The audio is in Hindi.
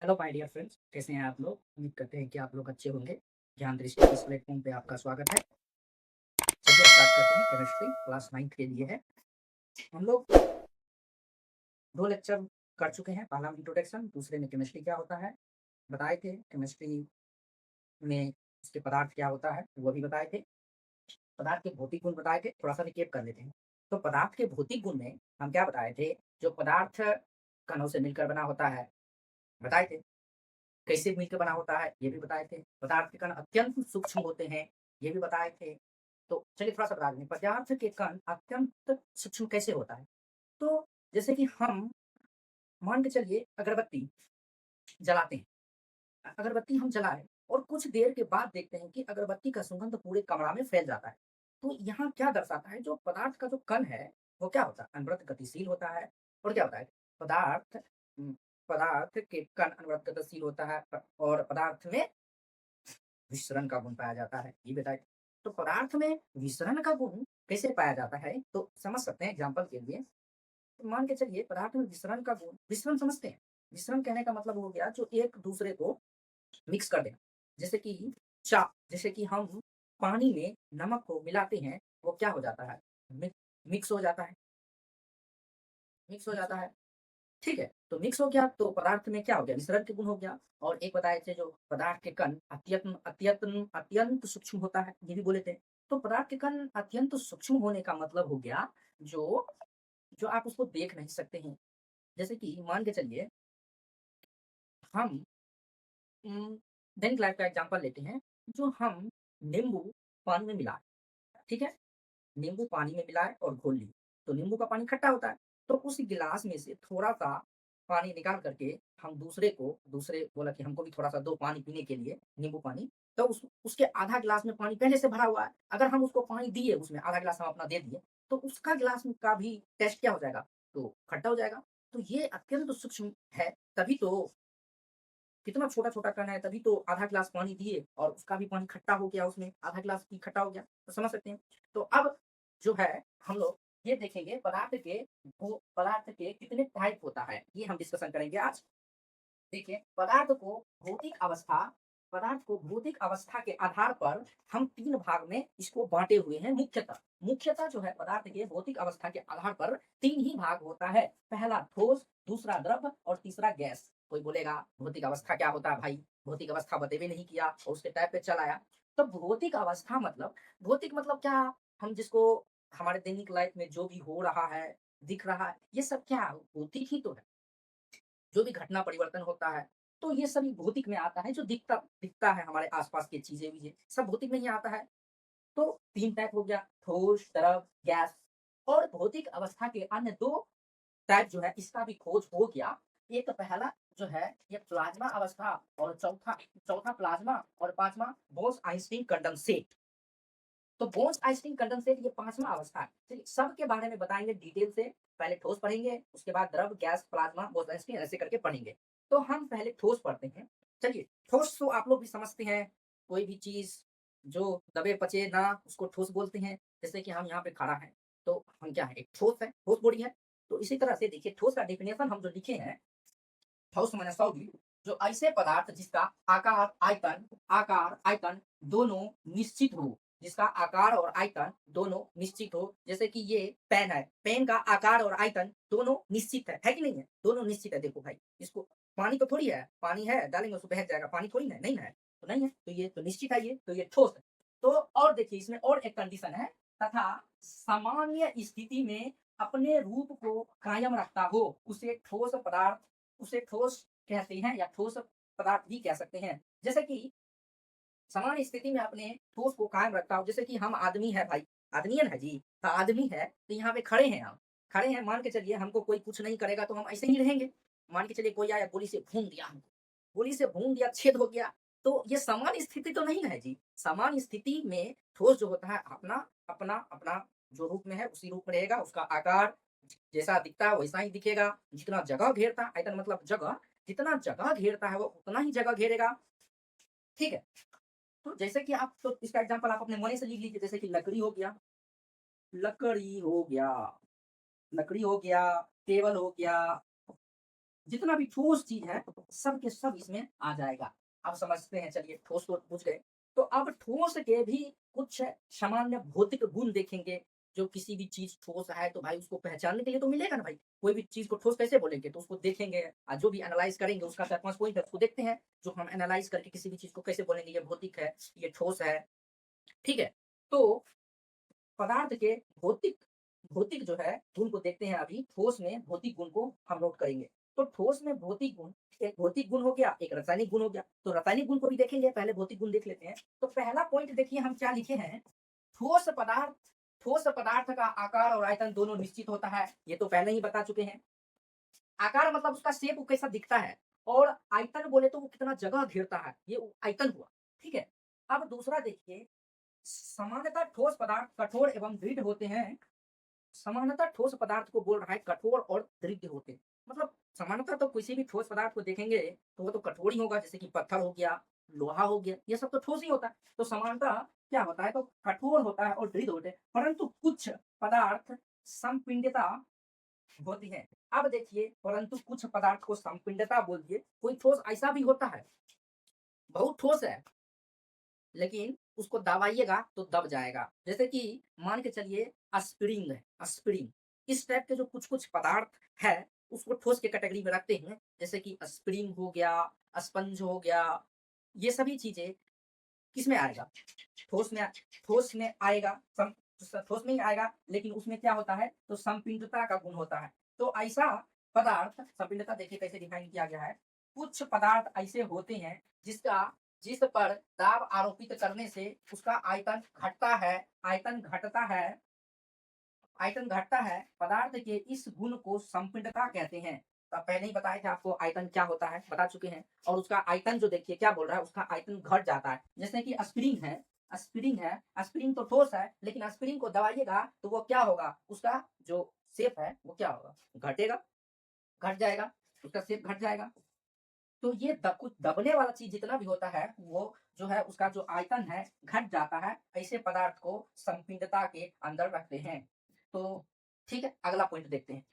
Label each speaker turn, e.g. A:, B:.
A: हेलो माय डियर फ्रेंड्स, कैसे हैं आप लोग? उम्मीद करते हैं कि आप लोग अच्छे होंगे। ज्ञान दृष्टि इस प्लेटफॉर्म पे आपका स्वागत है। चलिए स्टार्ट करते हैं। केमिस्ट्री क्लास 9 के लिए है। हम लोग 2 लेक्चर कर चुके हैं। पहला में इंट्रोडक्शन, दूसरे में केमिस्ट्री क्या होता है बताए थे। केमिस्ट्री में उसके पदार्थ क्या होता है वो भी बताए थे। पदार्थ के भौतिक गुण बताए थे। थोड़ा सा रिकेप कर लेते हैं। तो पदार्थ के भौतिक गुण में हम क्या बताए थे? जो पदार्थ कणों से मिलकर बना होता है बताए थे। कैसे मिलकर बना होता है ये भी बताए थे। पदार्थ के कण अत्यंत सूक्ष्म होते हैं ये भी बताए थे। तो चलिए थोड़ा सा बता दें, पदार्थ के कण अत्यंत सूक्ष्म कैसे होता है। तो जैसे कि हम मान के चलिए अगरबत्ती जलाते हैं। अगरबत्ती हम जलाए और कुछ देर के बाद देखते हैं कि अगरबत्ती का सुगंध पूरे कमरा में फैल जाता है। तो यहाँ क्या दर्शाता है? जो पदार्थ का जो कण है वो क्या होता है? अनवरत गतिशील होता है। और क्या होता है? पदार्थ पदार्थ के कण अनवरत गतिशील होता है और पदार्थ में विसरण का गुण पाया जाता है, ये बताइए। तो पदार्थ में विसरण का गुण कैसे पाया जाता है तो समझ सकते हैं एग्जाम्पल के लिए। तो मान के चलिए पदार्थ में विसरण का गुण, विसरण समझते हैं। विसरण कहने का मतलब हो गया जो एक दूसरे को मिक्स कर देना। जैसे कि जैसे कि हम पानी में नमक को मिलाते हैं, वो क्या हो जाता है? मिक्स हो जाता है। मिक्स हो जाता है। ठीक है, तो मिक्स हो गया तो पदार्थ में क्या हो गया? विसरण के गुण हो गया। और एक बताए थे जो पदार्थ के कण अत्यंत अत्यंत अत्यंत सूक्ष्म होता है, ये भी बोले थे। तो पदार्थ के कण अत्यंत सूक्ष्म होने का मतलब हो गया जो जो आप उसको देख नहीं सकते हैं। जैसे कि मान के चलिए हम दैनिक लाइफ का एग्जांपल लेते हैं। जो हम नींबू पानी में मिलाए, ठीक है? नींबू पानी में मिलाए और घोल लिए, तो नींबू का पानी खट्टा होता है। तो उस गिलास में से थोड़ा-सा पानी निकाल करके हम दूसरे बोला कि हमको भी थोड़ा-सा दो पानी पीने के लिए, नींबू पानी। तो उसके आधा गिलास में पानी पहले से भरा हुआ है। अगर हम उसको पानी दिए उसमें आधा गिलास हम अपना दे दिए, तो उसका गिलास में का भी टेस्ट क्या हो जाएगा? तो खट्टा हो जाएगा। तो ये अत्यंत सूक्ष्म है, तभी तो कितना छोटा-छोटा कण है, तभी तो आधा गिलास पानी दिए और उसका भी पानी खट्टा हो गया, उसमें आधा गिलास भी खट्टा हो गया, तो समझ सकते हैं। तो अब जो है हम लोग ये देखेंगे पदार्थ के कितने टाइप होता है, ये हम डिस्कशन करेंगे आज। देखिए पदार्थ को भौतिक अवस्था के आधार पर हम 3 भाग में इसको बाँटे हुए हैं मुख्यतः। मुख्यतः जो है पदार्थ के भौतिक अवस्था के आधार पर 3 ही भाग होता है। पहला ठोस, दूसरा द्रव और तीसरा गैस। कोई बोलेगा भौतिक अवस्था क्या होता है भाई? भौतिक अवस्था बतेबे नहीं किया और उसके टाइप पे चल आया। तो भौतिक मतलब क्या? हम जिसको हमारे दैनिक लाइफ में जो भी हो रहा है, दिख रहा है, ये सब क्या भौतिक ही तो है। जो भी घटना परिवर्तन होता है, तो ये सभी भौतिक में आता है। जो दिखता दिखता है हमारे आस-पास की चीज़ें-वीज़ें, सब भौतिक में ही आता है। तो 3 टाइप हो गया, ठोस, तरल, गैस। और भौतिक अवस्था के अन्य 2 टाइप जो है इसका भी खोज हो गया। एक पहला जो है ये प्लाज़्मा अवस्था और चौथा चौथा प्लाज़्मा और 5वां बोस-आइंस्टीन कंडेंसेट। तो बोस-आइंस्टीन कंडेंसेट ये 5वां अवस्था है। चलिए सबके बारे में बताएँगे डिटेल से। पहले ठोस पढ़ेंगे, उसके बाद द्रव, गैस, प्लाज़्मा, बोस-आइंस्टीन ऐसे करके पढ़ेंगे। तो हम पहले ठोस पढ़ते हैं। चलिए ठोस तो आप लोग भी समझते हैं, कोई भी चीज़ जो दबे-पचे ना उसको ठोस बोलते हैं। जैसे कि हम यहाँ पे खड़ा हैं, तो हम क्या है? एक ठोस है, ठोस बॉडी है। तो इसी तरह से देखिए ठोस का डेफिनिशन हम जो लिखे हैं, ठोस माने सॉलिड, जो ऐसे पदार्थ जिसका आकार, आयतन दोनों निश्चित हो, जिसका आकार और आयतन दोनों निश्चित हो। जैसे कि ये पेन है, पेन का आकार और आयतन दोनों निश्चित है कि नहीं है? दोनों निश्चित है। देखो भाई, इसको पानी तो थोड़ी है, पानी है डालेंगे उसको बह जाएगा, पानी थोड़ी ना है, नहीं ना है, तो नहीं है, तो ये तो निश्चित है, ये तो ये ठोस है। तो और देखिए इसमें और एक कंडीशन है, तथा सामान्य स्थिति में अपने रूप को कायम रखता हो, उसे ठोस कहते हैं या ठोस पदार्थ भी कह सकते हैं। जैसे कि सामान्य स्थिति में अपने ठोस को कायम रखता हो। जैसे कि हम आदमी है भाई, आदमी है ना जी, तो आदमी है तो यहाँ पे खड़े हैं हम, खड़े हैं मान के चलिए हमको कोई कुछ नहीं करेगा तो हम ऐसे ही रहेंगे। मान के चलिए कोई आया गोली से भून दिया हमको, गोली से भून दिया, छेद हो गया, तो ये सामान्य स्थिति तो नहीं है जी। सामान्य स्थिति में ठोस जो होता है अपना अपना अपना जो रूप में है उसी रूप में रहेगा, उसका आकार जैसा दिखता है वैसा ही दिखेगा। जितना जगह घेरता है, आयतन मतलब जगह, जितना जगह घेरता है वो उतना ही जगह घेरेगा। ठीक है? तो जैसे कि आप तो इसका एग्जांपल आप अपने मने से लिख लीजिए। जैसे कि लकड़ी हो गया, लकड़ी हो गया, टेबल हो गया, जितना भी ठोस चीज है सब के सब इसमें आ जाएगा। आप समझते हैं, चलिए ठोस तो बुझ गए। तो अब ठोस के भी कुछ सामान्य भौतिक गुण देखेंगे। जो किसी भी चीज ठोस है तो भाई उसको पहचानने के लिए तो मिलेगा ना भाई। कोई भी चीज को ठोस कैसे बोलेंगे, तो उसको देखेंगे और जो भी एनालाइज करेंगे उसका 4-5 पॉइंट है उसको देखते हैं। जो हम एनालाइज करके किसी भी चीज को कैसे बोलेंगे, ये भौतिक है, ये ठोस है, ठीक है। तो पदार्थ के भौतिक भौतिक जो है गुण को देखते हैं। अभी ठोस में भौतिक गुण को हम नोट करेंगे। तो ठोस में भौतिक गुण, एक भौतिक गुण हो गया, एक रासायनिक गुण हो गया। तो रासायनिक गुण को भी देखेंगे, पहले भौतिक गुण देख लेते हैं। तो पहला पॉइंट देखिए हम क्या लिखे हैं। ठोस पदार्थ, ठोस पदार्थ का आकार और आयतन दोनों निश्चित होता है, ये तो पहले ही बता चुके हैं। आकार मतलब उसका शेप कैसा दिखता है, और आयतन बोले तो वो कितना जगह घेरता है, ये आयतन हुआ, ठीक है। अब दूसरा देखिए, सामान्यतः ठोस पदार्थ कठोर एवं दृढ़ होते हैं। सामान्यतः ठोस पदार्थ को बोल रहा है कठोर और दृढ़ होते हैं। मतलब सामान्यतः तो किसी भी ठोस पदार्थ को देखेंगे तो वो तो कठोर ही होगा, जैसे कि पत्थर हो गया, लोहा हो गया, ये सब तो ठोस ही होता है। तो सामान्यतः क्या होता है, तो कठोर होता है और दृढ़ होते हैं। परंतु कुछ पदार्थ संपिंडता होती है। अब देखिए, परंतु कुछ पदार्थ को संपिंडता बोल दिए। कोई ठोस ऐसा भी होता है, बहुत ठोस है लेकिन उसको दबाइएगा तो दब जाएगा। जैसे कि मान के चलिए स्प्रिंग है, स्प्रिंग, इस टाइप के जो कुछ कुछ पदार्थ है उसको ठोस के कैटेगरी में रखते हैं। जैसे कि स्प्रिंग हो गया, स्पंज हो गया, ये सभी चीजें किसमें आएगा, ठोस में। ठोस में आएगा, ठोस में ही आएगा, लेकिन उसमें क्या होता है, तो संपिंडता का गुण होता है। तो ऐसा पदार्थ, संपिंडता देखिए कैसे डिफाइन किया गया है। कुछ पदार्थ ऐसे होते हैं जिसका, जिस पर दाब आरोपित करने से उसका आयतन घटता है, आयतन घटता है, आयतन घटता है। पदार्थ के इस गुण को संपीड़ितता कहते हैं। तो पहले ही बताए थे आपको आयतन क्या होता है, बता चुके हैं। और उसका आयतन जो देखिए क्या बोल रहा है, उसका आयतन घट जाता है। जैसे कि स्प्रिंग है, स्प्रिंग है, स्प्रिंग तो ठोस है, लेकिन स्प्रिंग को दबाइएगा तो वो क्या होगा, उसका जो शेप है वो क्या होगा, घटेगा, घट जाएगा, उसका शेप घट जाएगा। तो ये कुछ दबने वाला चीज जितना भी होता है वो जो है उसका जो आयतन है घट जाता है। ऐसे पदार्थ को संपीड़ितता के अंदर रखते हैं। तो ठीक है, अगला पॉइंट देखते हैं।